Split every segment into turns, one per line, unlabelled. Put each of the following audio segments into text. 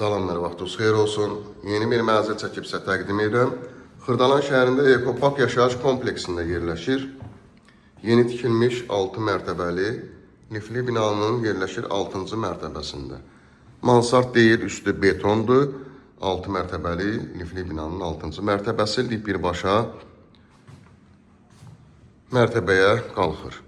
Salamlar, vaxtınız xeyir olsun. Yeni bir mənzil çəkib sizə təqdim edirəm. Xırdalan şəhərində Ekopark yaşayış kompleksində yerləşir. Yeni tikilmiş 6 mərtəbəli lifli binanın yerləşir 6-cı mərtəbəsində. Mansard deyil, üstü betondur. 6 mərtəbəli lifli binanın 6-cı mərtəbəsi birbaşa mərtəbəyə qalxır.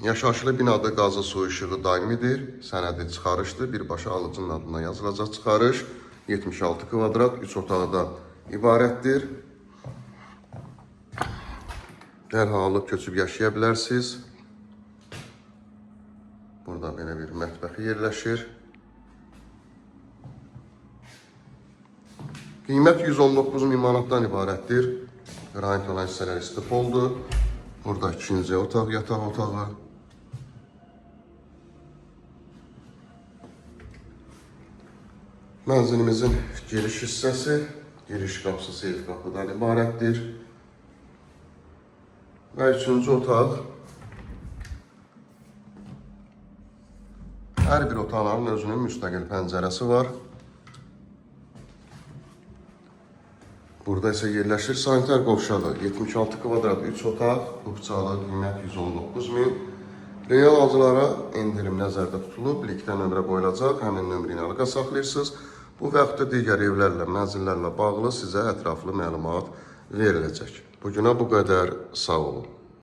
Yaşayışlı binada qazı su işığı daimidir, sənədi çıxarışdır, birbaşa alıcının adına yazılacaq çıxarış. 76 kvadrat, 3 otaqdan ibarətdir. Dərhal alıb köçüb yaşaya bilərsiniz. Burada belə bir mətbəxi yerləşir. Qiymət 119 min manatdan ibarətdir. Qranit olan hissələr istifoldur. Burada ikinci otaq, yataq otağı. Mənzilimizin giriş hissəsi, giriş qapısı seyf qapıdan ibarətdir. Və üçüncü otaq. Hər bir otaqların özünün müstəqil pəncərəsi var. Burada isə yerləşir sanitar qovşağı. 76 kvadrat 3 otaq, buxçalı, qiymət 119 min. Real alıcılara endirim nəzərdə tutulub, linkdən nömrə qoyulacaq, həmin nömrəni əlaqə saxlayırsınız. Bu və yaxud da digər evlərlə, mənzillərlə bağlı sizə ətraflı məlumat veriləcək. Bugünə bu qədər, sağ olun.